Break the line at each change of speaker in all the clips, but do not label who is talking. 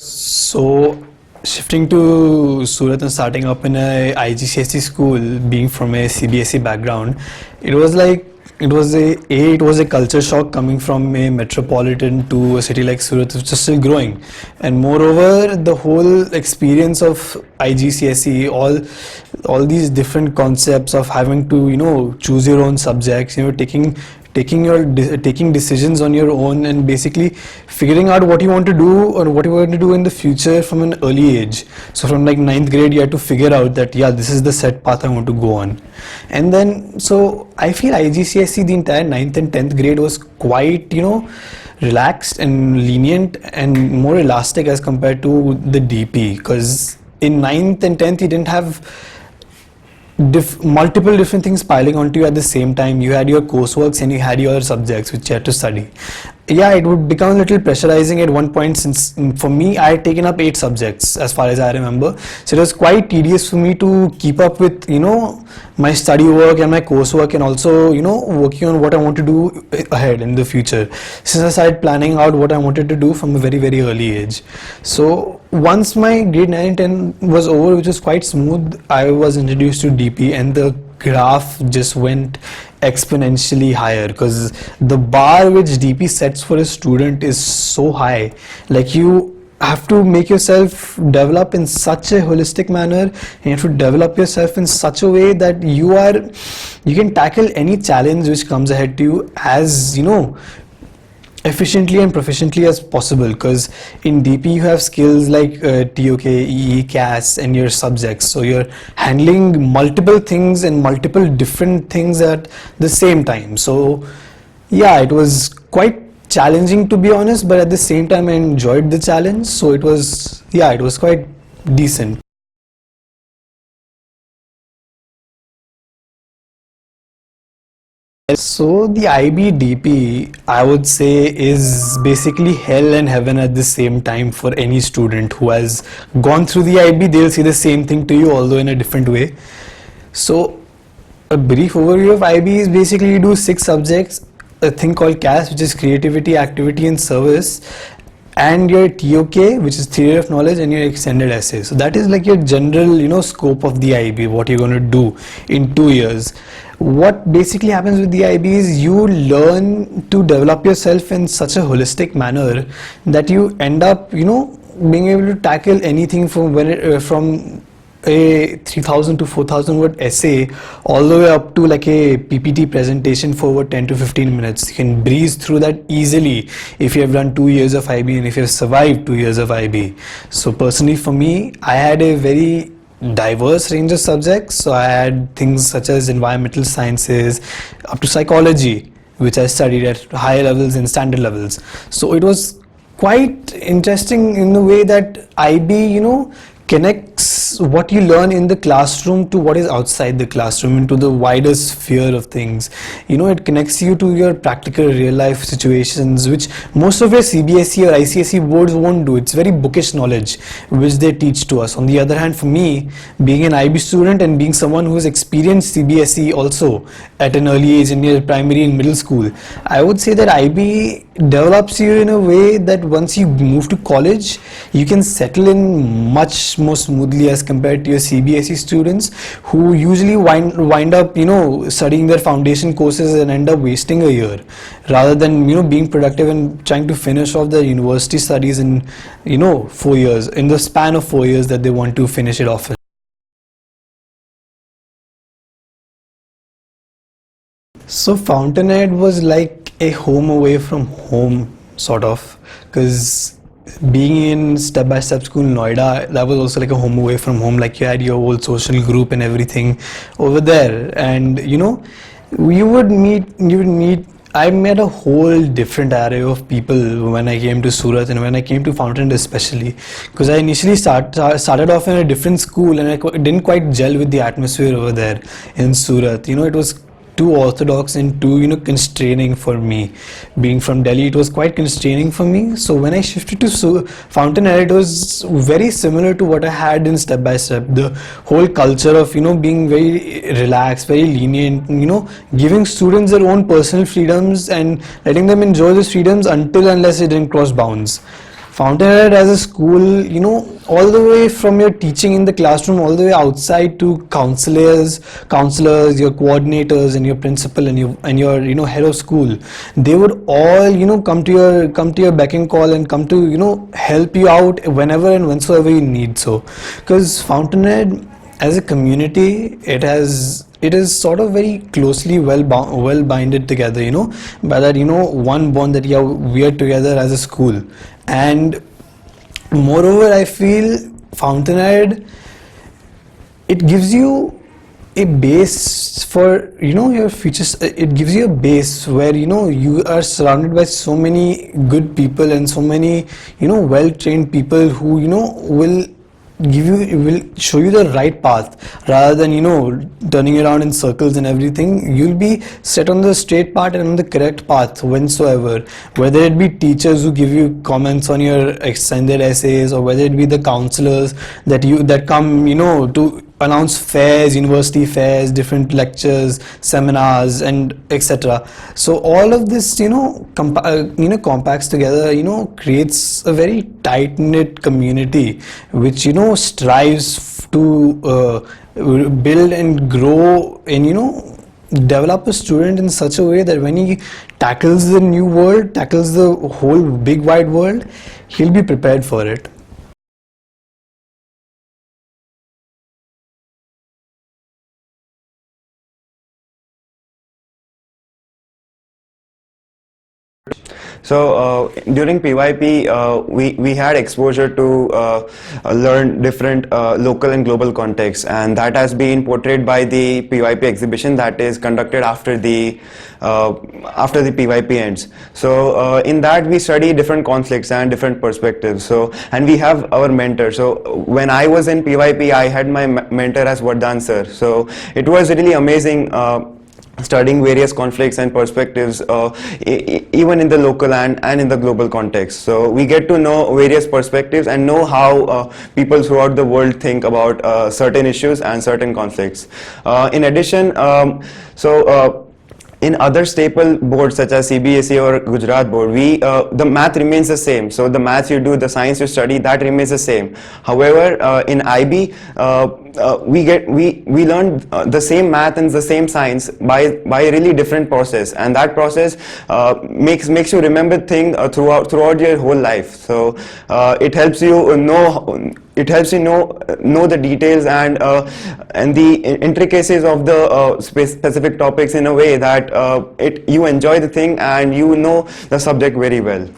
So, shifting to Surat and starting up in a IGCSE school, being from a CBSE background, it was like it was a culture shock coming from a metropolitan to a city like Surat, which is still growing, and moreover, the whole experience of IGCSE, all these different concepts of having to choose your own subjects, taking decisions on your own, and basically figuring out what you want to do or what you want to do in the future from an early age. So from like ninth grade you had to figure out that this is the set path I want to go on. And then so I feel IGCSE, the entire ninth and 10th grade, was quite relaxed and lenient and more elastic as compared to the DP, because in ninth and 10th you didn't have multiple different things piling onto you at the same time. You had your courseworks and you had your subjects which you had to study. It would become a little pressurizing at one point, since for me I had taken up 8 subjects as far as I remember. So it was quite tedious for me to keep up with my study work and my coursework, and also working on what I want to do ahead in the future, since I started planning out what I wanted to do from a very very early age. So once my grade 9 and 10 was over, which was quite smooth, I was introduced to DP, and the graph just went exponentially higher, because the bar which DP sets for a student is so high. Like, you have to make yourself develop in such a holistic manner, and you have to develop yourself in such a way that you can tackle any challenge which comes ahead to you as efficiently and proficiently as possible. Because in DP you have skills like TOK, EE, CAS and your subjects, so you're handling multiple things and multiple different things at the same time. So it was quite challenging, to be honest, but at the same time I enjoyed the challenge, so it was quite decent. So the IB-DP, I would say, is basically hell and heaven at the same time for any student who has gone through the IB. They'll say the same thing to you, although in a different way. So a brief overview of IB is basically you do 6 subjects, a thing called CAS, which is creativity, activity and service, and your TOK, which is theory of knowledge, and your extended essay. So that is like your general scope of the IB, what you're going to do in 2 years. What basically happens with the IB is you learn to develop yourself in such a holistic manner that you end up being able to tackle anything from from a 3000 to 4000 word essay all the way up to like a PPT presentation for over 10 to 15 minutes. You can breeze through that easily if you have done 2 years of IB and if you have survived 2 years of IB. So personally for me, I had a very diverse range of subjects. So I had things such as environmental sciences up to psychology, which I studied at higher levels and standard levels. So it was quite interesting in the way that IB connects what you learn in the classroom to what is outside the classroom, into the wider sphere of things. It connects you to your practical real life situations, which most of your CBSE or ICSE boards won't do. It's very bookish knowledge which they teach to us. On the other hand, for me, being an IB student and being someone who's experienced CBSE also at an early age in your primary and middle school, I would say that IB develops you in a way that once you move to college, you can settle in much more smoothly as compared to your CBSE students, who usually wind up studying their foundation courses and end up wasting a year rather than being productive and trying to finish off their university studies in 4 years, in the span of 4 years that they want to finish it off in. So Fountainhead was like a home away from home, sort of, because being in Step by Step School Noida, that was also like a home away from home. Like, you had your whole social group and everything over there, and you would meet. I met a whole different array of people when I came to Surat and when I came to Fountainhead especially, because I initially started off in a different school and I didn't quite gel with the atmosphere over there in Surat. It was too orthodox and too constraining for me. Being from Delhi, it was quite constraining for me. So when I shifted to Fountainhead, it was very similar to what I had in Step by Step. The whole culture of being very relaxed, very lenient, giving students their own personal freedoms and letting them enjoy those freedoms until unless it didn't cross bounds. Fountainhead as a school, you know, all the way from your teaching in the classroom, all the way outside to counselors, your coordinators, and your principal, and your you know head of school, they would all you know come to your beck and call, and come to you know help you out whenever and whensoever you need so. Because Fountainhead as a community, it is sort of very closely well binded together, you know, by that you know one bond that yeah we are together as a school. And moreover, I feel Fountainhead, it gives you a base for you know your futures. It gives you a base where you know you are surrounded by so many good people and so many you know well trained people who you know will show you the right path, rather than you know turning around in circles and everything. You'll be set on the straight path and on the correct path whensoever, whether it be teachers who give you comments on your extended essays, or whether it be the counselors that come you know to announce fairs, university fairs, different lectures, seminars, and etc. So all of this compacts together, you know, creates a very tight knit community which you know strives to build and grow and you know develop a student in such a way that when he tackles the new world, tackles the whole big wide world, he'll be prepared for it.
So during PYP, we had exposure to learn different local and global contexts, and that has been portrayed by the PYP exhibition that is conducted after the PYP ends. So in that we study different conflicts and different perspectives. So and we have our mentor. So when I was in PYP, I had my mentor as Vardhan sir. So it was really amazing. Studying various conflicts and perspectives even in the local and in the global context. So we get to know various perspectives and know how people throughout the world think about certain issues and certain conflicts. In addition, in other staple boards such as CBSE or Gujarat board, the math remains the same. So the maths you do, the science you study, that remains the same. However, in IB, we learn the same math and the same science by a really different process, and that process makes you remember things throughout your whole life. So it helps you know the details and the intricacies of the specific topics in a way that you enjoy the thing and you know the subject very well.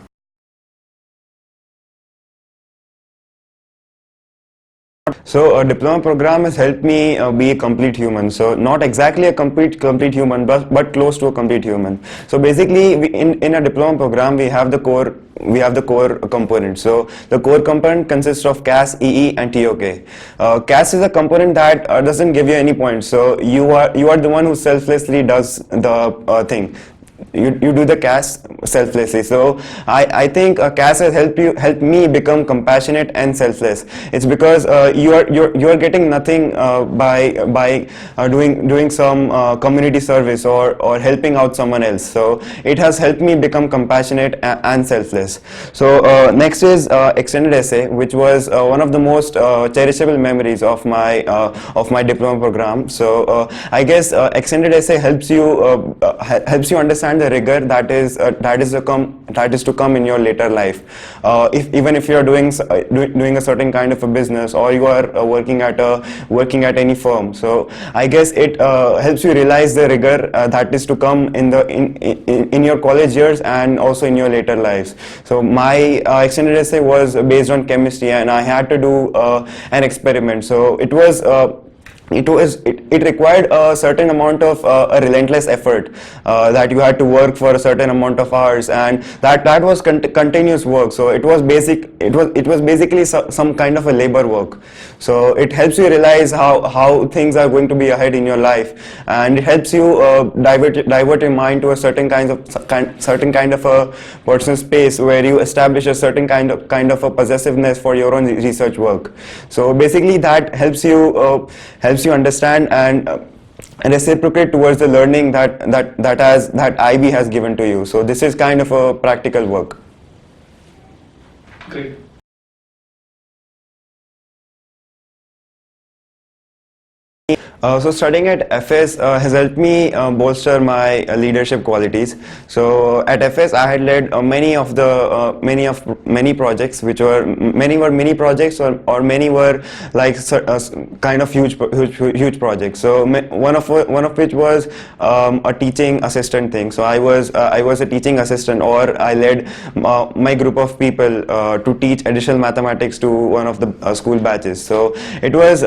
So a diploma program has helped me be a complete human. So not exactly a complete human, but close to a complete human. So basically, in a diploma program, we have the core component. So the core component consists of CAS, EE, and TOK. CAS is a component that doesn't give you any points. So you are the one who selflessly does the thing. You do the CAS selflessly. So I think CAS has helped me become compassionate and selfless. It's because you are getting nothing by doing some community service or helping out someone else. So it has helped me become compassionate and selfless. So next is extended essay, which was one of the most cherishable memories of my diploma program. So I guess extended essay helps you understand the rigor that is to come in your later life. Even if you are doing a certain kind of a business, or you are working at any firm, so I guess it helps you realize the rigor that is to come in your college years and also in your later lives. So my extended essay was based on chemistry, and I had to do an experiment. So it required a certain amount of a relentless effort that you had to work for a certain amount of hours, and that was continuous work. So it was basically some kind of a labor work. So it helps you realize how things are going to be ahead in your life, and it helps you divert your mind to a certain kind of a personal space where you establish a certain kind of a possessiveness for your own research work. So basically that helps you understand and reciprocate towards the learning that IB has given to you. So this is kind of a practical work.
Great.
So studying at FS has helped me bolster my leadership qualities. So at FS, I had led many projects, which were many were mini projects, or many were like kind of huge projects. So one of which was a teaching assistant thing. So I was a teaching assistant, or I led my group of people to teach additional mathematics to one of the school batches. So it was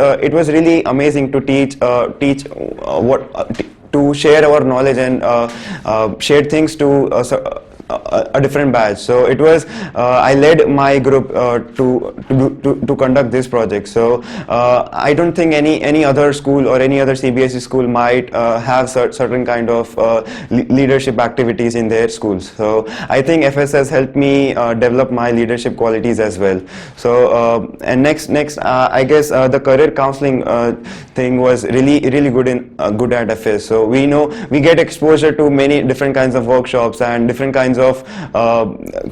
really amazing to to share our knowledge and share things to a different batch. So it was I led my group to conduct this project. So I don't think any other school or any other CBSE school might have certain kind of leadership activities in their schools. So I think FS has helped me develop my leadership qualities as well. So and next I guess the career counseling thing was really good at FS. So we get exposure to many different kinds of workshops and different kinds of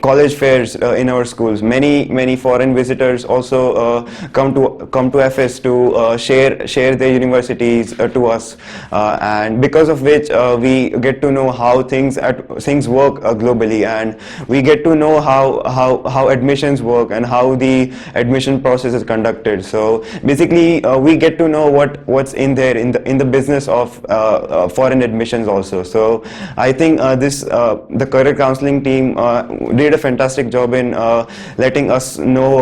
college fairs in our schools. Many foreign visitors also come to FS to share their universities to us, and because of which we get to know how things work globally, and we get to know how admissions work and how the admission process is conducted. So basically we get to know what's in there in the business of foreign admissions also. So I think the career counseling team did a fantastic job in letting us know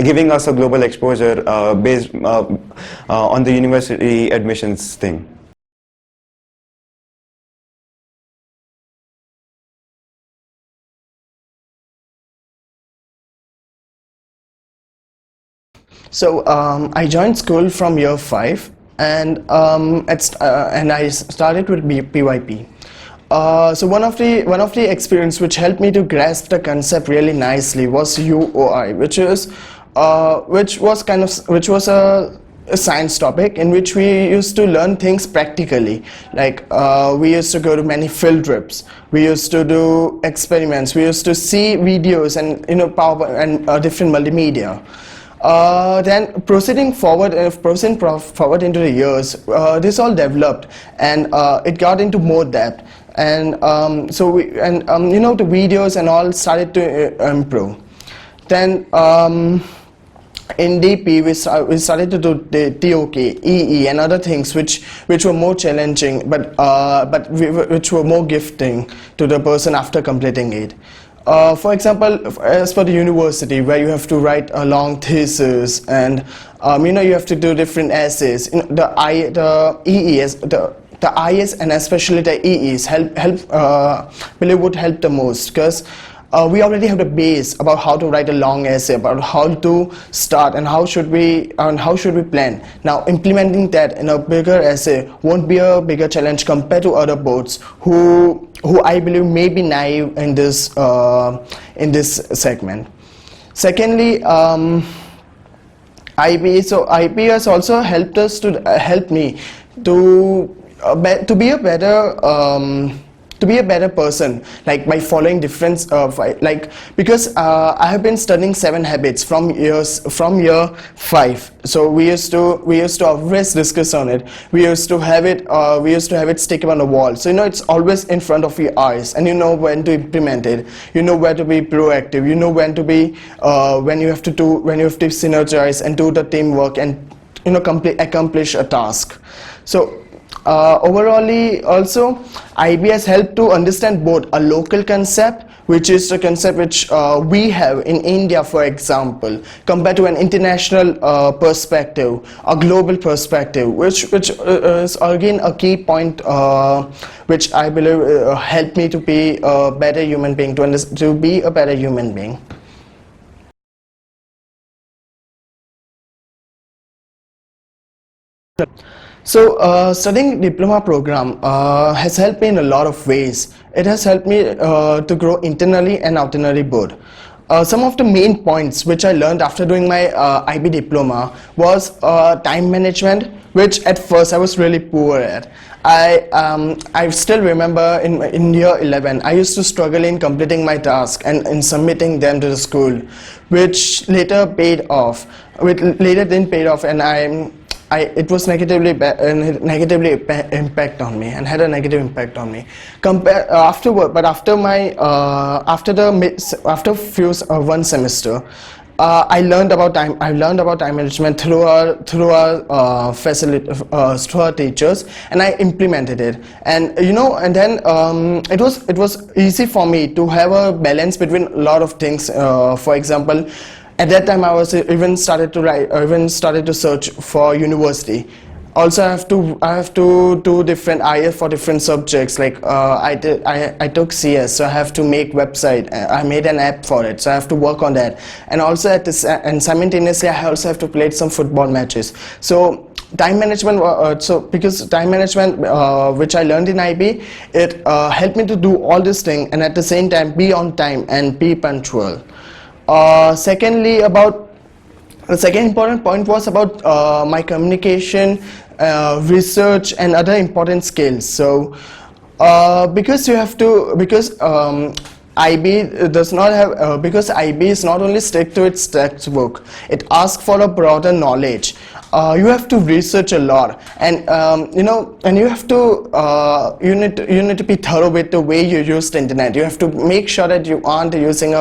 giving us a global exposure based on the university admissions thing.
So I joined school from year 5, and and I started with PYP. So one of the experience which helped me to grasp the concept really nicely was UOI, which was a science topic in which we used to learn things practically. Like we used to go to many field trips, we used to do experiments, we used to see videos and power and different multimedia. Then proceeding forward into the years, this all developed, and it got into more depth, and the videos and all started to improve. Then in DP we started to do the TOK, EE and other things which were more challenging, but which were more gifting to the person after completing it. For example, as for the university, where you have to write a long thesis, and you have to do different essays. The EEs, the IS and especially the EEs would help the most, because we already have the base about how to write a long essay, about how to start and how should we plan. Now implementing that in a bigger essay won't be a bigger challenge compared to other boards who I believe may be naive in this segment. Secondly, IB. So IB has also helped me to be a better person, like by following different because I have been studying 7 habits from year 5. So we used to always discuss on it. We used to have it stick on the wall, so it's always in front of your eyes, and you know when to implement it, you know where to be proactive, you know when to be when you have to synergize and do the teamwork and accomplish a task. So overall, also IB has helped to understand both a local concept, which is the concept which we have in India, for example, compared to an international perspective, a global perspective, which is again a key point which I believe helped me to be a better human being, to be a better human being. So studying diploma program has helped me in a lot of ways. It has helped me to grow internally and outernally both. some of the main points which I learned after doing my IB diploma was time management, which at first I was really poor at. I still remember in year 11 I used to struggle in completing my task and in submitting them to the school, which later paid off. Later didn't pay off, and it was negatively impact on me and had a negative impact on me. Afterward, but after my after one semester, I learned about time. I learned about time management through our teachers, and I implemented it. And then it was easy for me to have a balance between a lot of things. For example, at that time I was even started to search for university. Also, I have to do different IF for different subjects. Like I took CS, so I have to make website. I made an app for it, so I have to work on that. And also and simultaneously, I also have to play some football matches. So time management. Because time management, which I learned in IB, it helped me to do all this thing, and at the same time be on time and be punctual. Secondly, the second important point was about my communication, research, and other important skills. So because IB does not have because IB is not only strict to its textbook, it asks for a broader knowledge. You have to research a lot, and and you have to you need to be thorough with the way you use the internet. You have to make sure that you aren't using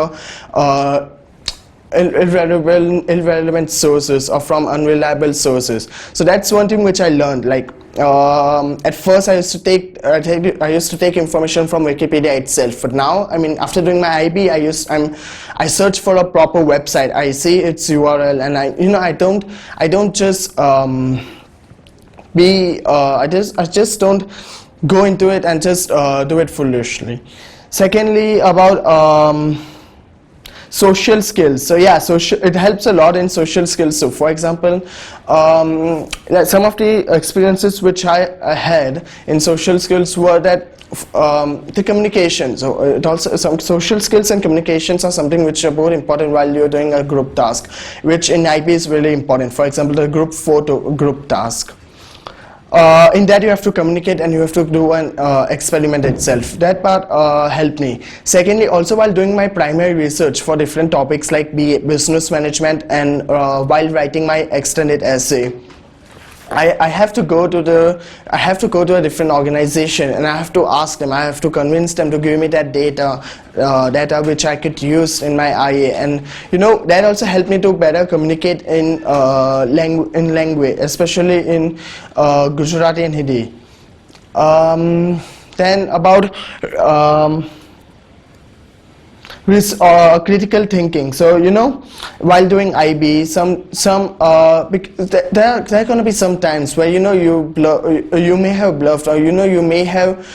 irrelevant sources or from unreliable sources. So that's one thing which I learned. Like at first I used to take information from Wikipedia itself, but now, I mean, after doing my IB, I search for a proper website. I see its URL, and I don't just I just don't go into it and just do it foolishly. Secondly, about social skills. So yeah, it helps a lot in social skills. So for example, some of the experiences which I had in social skills were that the communication. So it also, some social skills and communications are something which are both important while you're doing a group task, which in IB is really important. For example, the group task. In that you have to communicate and you have to do an experiment itself. That part helped me. Secondly, also while doing my primary research for different topics like business management, and while writing my extended essay, I have to go to a different organization, and I have to ask them, I have to convince them to give me that data which I could use in my IA, and that also helped me to better communicate in language, especially in Gujarati and Hindi. Then about critical thinking. So while doing IB, there are going to be some times where you may have bluffed, or you may have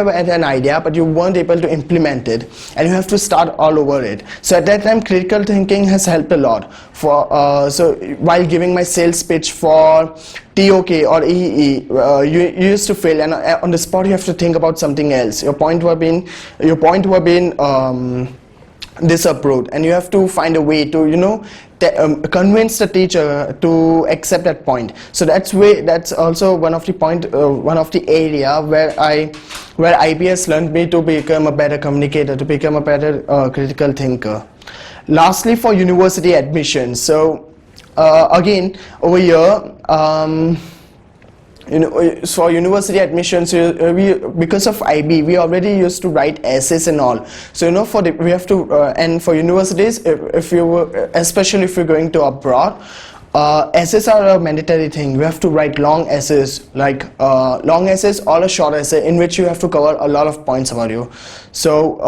had an idea but you weren't able to implement it, and you have to start all over it. So at that time, critical thinking has helped a lot. So while giving my sales pitch for TOK or EE, you used to fail, and on the spot you have to think about something else. Your point were being disapproved, and you have to find a way to convince the teacher to accept that point. So that's also one of the area where IB has learned me to become a better communicator, to become a better critical thinker. Lastly, for university admissions. So again, over here, for university admissions, because of IB, we already used to write essays and all. So we have to, and for universities, especially if you're going to abroad, essays are a mandatory thing. You have to write long essays, like long essays or a short essay in which you have to cover a lot of points about you. So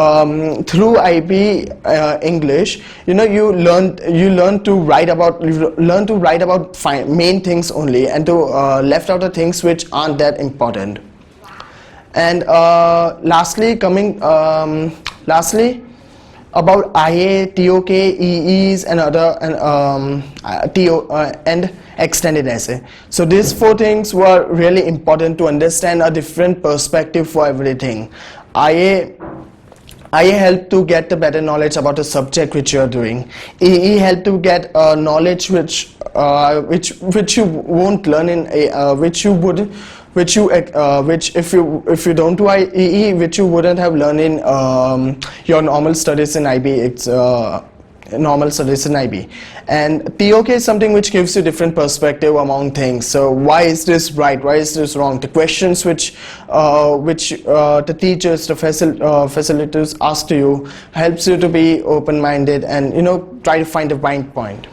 through IB English, you learn to write about main things only, and to left out the things which aren't that important. And lastly, about IA, TOK, EEs, and other and extended essay. So these four things were really important to understand a different perspective for everything. IA IA help to get the better knowledge about the subject which you are doing. EE help to get knowledge which you won't learn in which if you don't do EE, which you wouldn't have learned in your normal studies in IB. It's normal studies in IB. And TOK is something which gives you different perspective among things. So why is this right? Why is this wrong? The questions which the teachers, the facilitators ask to you helps you to be open-minded and try to find the right point.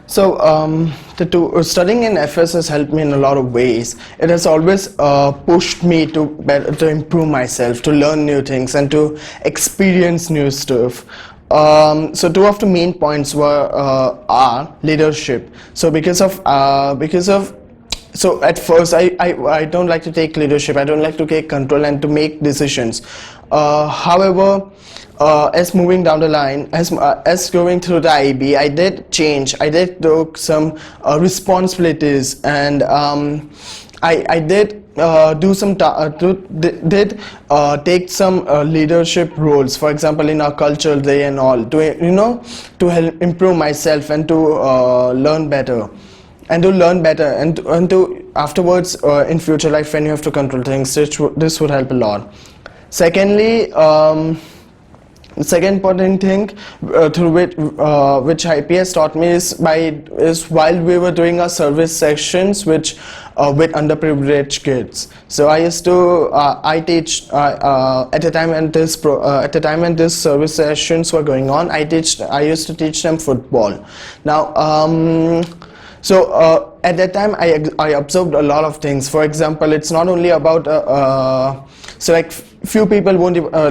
So studying in FS has helped me in a lot of ways. It has always pushed me to improve myself, to learn new things and to experience new stuff. So two of the main points are leadership. So so at first I don't like to take leadership, I don't like to take control and to make decisions. However, as moving down the line, as going through the IB, I did took some responsibilities, and I did take some leadership roles, for example in our cultural day and all, to help improve myself and to learn better. And to afterwards in future life, when you have to control things, this would help a lot. Secondly, the second important thing through which IPS taught me is while we were doing our service sections with underprivileged kids. So I used to I teach at the time when this service sessions were going on, I used to teach them football. Now so at that time I observed a lot of things. For example, it's not only about so like few people won't even a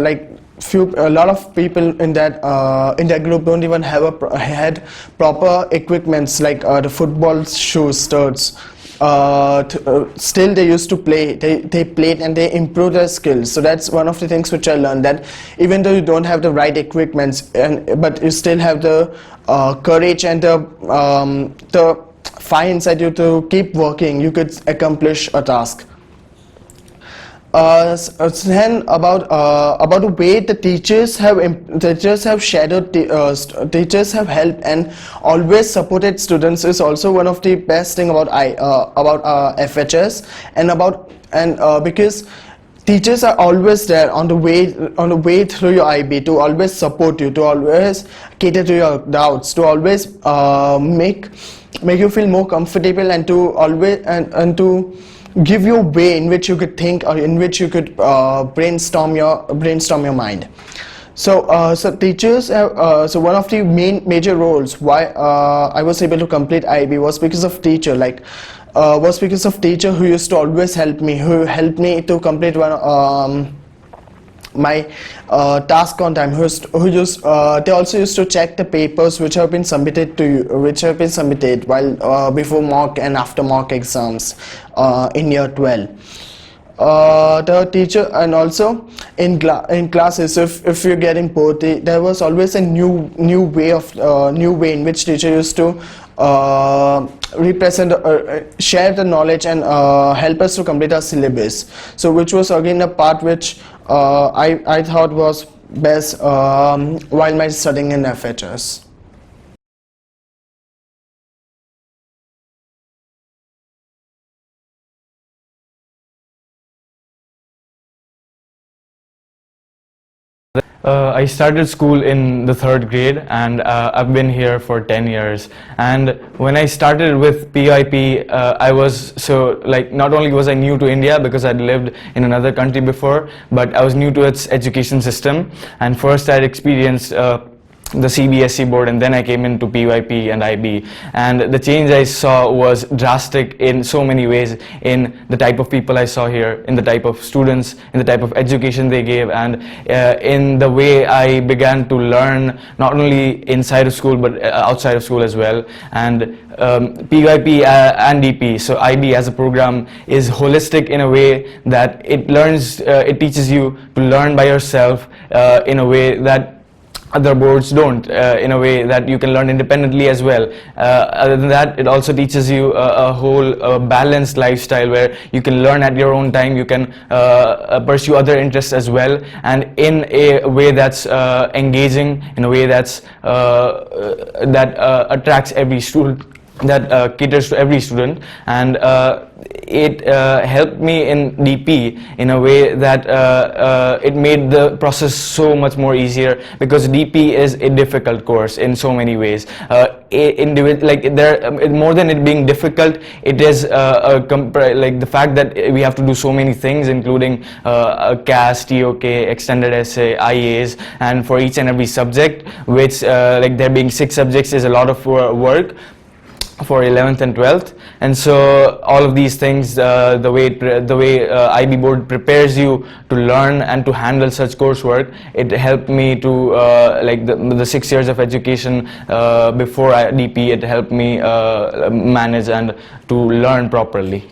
lot of people in that group don't even had proper equipments like the football shoes, studs. Still they used to play, they played and they improved their skills. So that's one of the things which I learned, that even though you don't have the right equipments, but you still have the courage and the fire inside you to keep working, you could accomplish a task. Then about the way the teachers have shadowed, teachers have helped and always supported students is also one of the best thing about FHS, and because teachers are always there on the way through your IB to always support you, to always cater to your doubts, to always make you feel more comfortable, and to always and to give you a way in which you could think, or in which you could brainstorm your mind. So teachers have, so one of the major roles why I was able to complete IB was because of teacher, who used to always help me, who helped me to complete my task on time, they also used to check the papers which have been submitted while before mock and after mock exams in year 12. The teacher, and also in classes, if you're getting bored, there was always a new way in which teacher used to represent, share the knowledge and help us to complete our syllabus. So which was again a part which I thought was best while my studying in FHS.
I started school in the 3rd grade, and I've been here for 10 years. And when I started with PYP, I was not only was I new to India because I'd lived in another country before, but I was new to its education system. And first I'd experienced the CBSE board, and then I came into PYP and IB, and the change I saw was drastic in so many ways, in the type of people I saw here, in the type of students, in the type of education they gave, and in the way I began to learn, not only inside of school but outside of school as well. And PYP and DP, so IB as a program, is holistic in a way that it teaches you to learn by yourself in a way that other boards don't, in a way that you can learn independently as well. Other than that, it also teaches you a whole balanced lifestyle where you can learn at your own time, you can pursue other interests as well, and in a way that's engaging, in a way that's that attracts every student, that caters to every student. And it helped me in DP in a way that it made the process so much more easier, because DP is a difficult course in so many ways. More than it being difficult, it is like the fact that we have to do so many things, including CAS, TOK, extended essay, IAs, and for each and every subject, which like there being 6 subjects is a lot of work for 11th and 12th. And so all of these things, the way IB board prepares you to learn and to handle such coursework, it helped me to like the 6 years of education before DP, it helped me manage and to learn properly.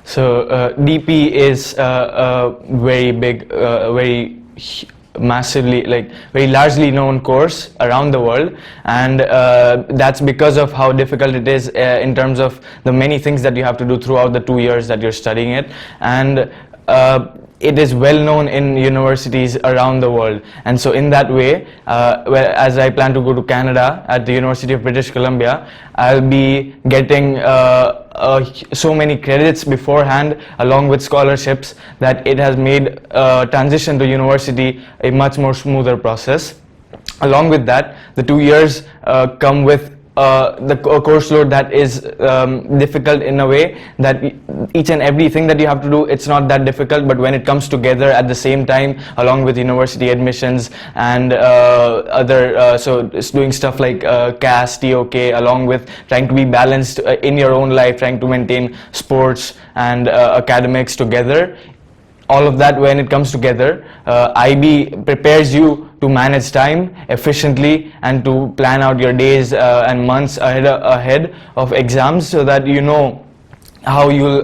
So DP is a very big, massively, like very largely known course around the world, and that's because of how difficult it is in terms of the many things that you have to do throughout the 2 years that you're studying it. And it is well known in universities around the world. And so in that way, as I plan to go to Canada at the University of British Columbia, I'll be getting so many credits beforehand along with scholarships that it has made transition to university a much more smoother process. Along with that, the 2 years come with the course load that is difficult in a way that each and everything that you have to do, it's not that difficult, but when it comes together at the same time along with university admissions and other so it's doing stuff like CAS, TOK, along with trying to be balanced in your own life, trying to maintain sports and academics together, all of that, when it comes together, IB prepares you to manage time efficiently and to plan out your days and months ahead of exams, so that you know how you'll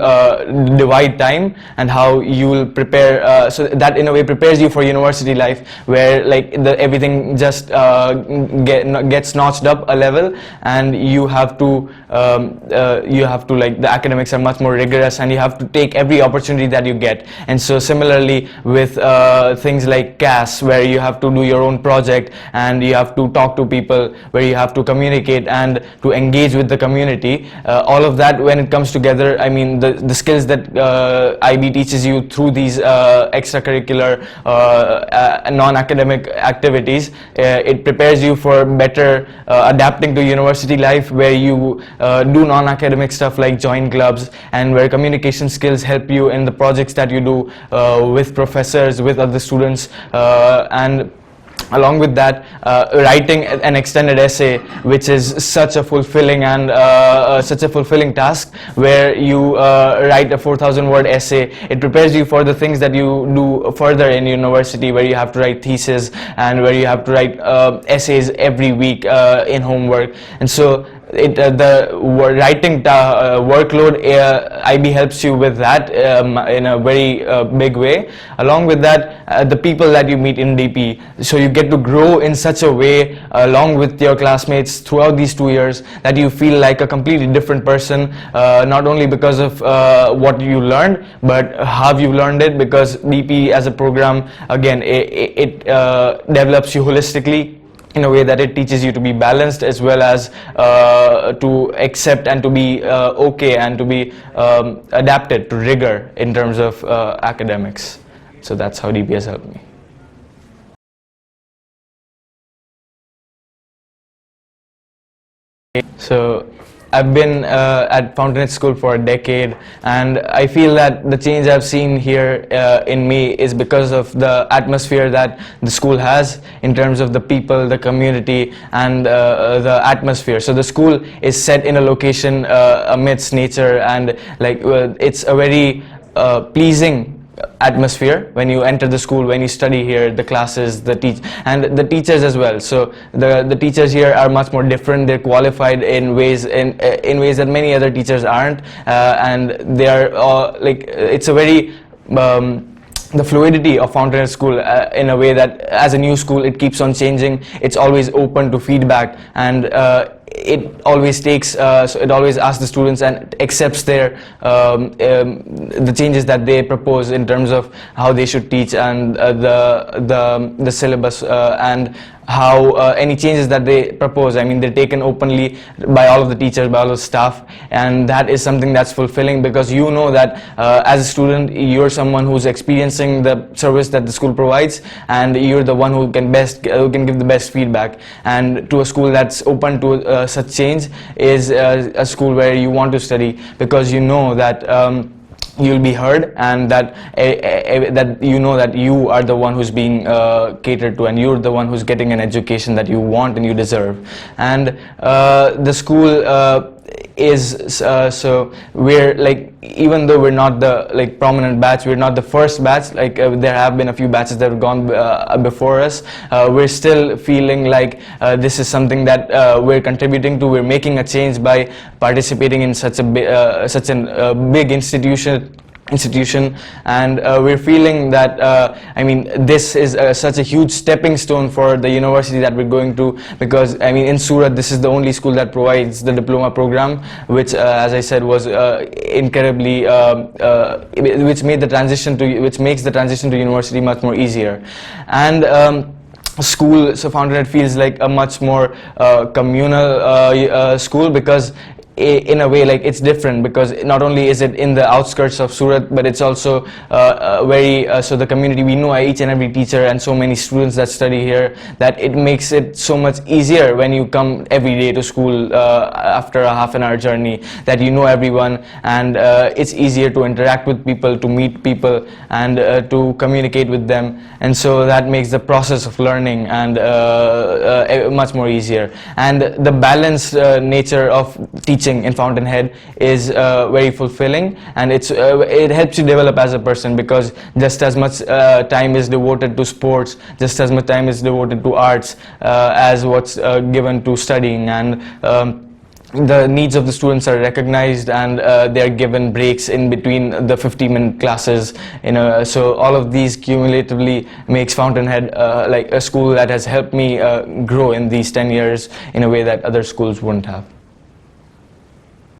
divide time and how you'll prepare, so that in a way prepares you for university life, where like everything just gets notched up a level, and you have to like the academics are much more rigorous, and you have to take every opportunity that you get. And so similarly with things like CAS, where you have to do your own project and you have to talk to people, where you have to communicate and to engage with the community, all of that, when it comes together, I mean the skills that IB teaches you through these extracurricular non-academic activities, it prepares you for better adapting to university life, where you do non-academic stuff like join clubs, and where communication skills help you in the projects that you do with professors, with other students, and along with that, writing an extended essay, which is such a fulfilling and such a fulfilling task, where you write a 4,000-word essay. It prepares you for the things that you do further in university, where you have to write thesis and where you have to write essays every week in homework. And so the writing workload, IB helps you with that in a very big way. Along with that, the people that you meet in DP, so you get to grow in such a way along with your classmates throughout these 2 years, that you feel like a completely different person, not only because of what you learned, but how you learned it, because DP as a program, again, it develops you holistically in a way that it teaches you to be balanced, as well as to accept and to be okay and to be adapted to rigor in terms of academics. So that's how DP has helped me. So I've been at Fountainhead School for a decade, and I feel that the change I've seen here in me is because of the atmosphere that the school has in terms of the people, the community, and the atmosphere. So the school is set in a location amidst nature, and like it's a very pleasing atmosphere when you enter the school, when you study here, the classes, the teachers as well. So the teachers here are much more different. They're qualified in ways that many other teachers aren't, and they are like, it's a very the fluidity of Fountainhead School in a way that as a new school it keeps on changing. It's always open to feedback, and it always takes so it always asks the students and accepts their the changes that they propose in terms of how they should teach, and the syllabus, and how any changes that they propose, I mean, they're taken openly by all of the teachers, by all of the staff, and that is something that's fulfilling, because you know that as a student you're someone who's experiencing the service that the school provides, and you're the one who can give the best feedback. And to a school that's open to such change is a school where you want to study, because you know that you'll be heard, and that that you know that you are the one who's being catered to, and you're the one who's getting an education that you want and you deserve. And the school is so we're like, even though we're not the like prominent batch, we're not the first batch, like there have been a few batches that have gone before us, we're still feeling like this is something that we're contributing to. We're making a change by participating in such a big institution, and we're feeling that I mean, this is such a huge stepping stone for the university that we're going to, because I mean, in Surat this is the only school that provides the diploma program, which as I said was incredibly which makes the transition to university much more easier. And school, so Fountainhead feels like a much more communal school, because in a way, like, it's different, because not only is it in the outskirts of Surat, but it's also very so the community, we know each and every teacher and so many students that study here, that it makes it so much easier when you come every day to school after a half-an-hour journey, that you know everyone, and it's easier to interact with people, to meet people, and to communicate with them, and so that makes the process of learning and much more easier. And the balanced nature of teaching in Fountainhead is very fulfilling, and it helps you develop as a person, because just as much time is devoted to sports, just as much time is devoted to arts as what's given to studying, and the needs of the students are recognized, and they are given breaks in between the 50-minute classes. So all of these cumulatively makes Fountainhead like a school that has helped me grow in these 10 years in a way that other schools wouldn't have.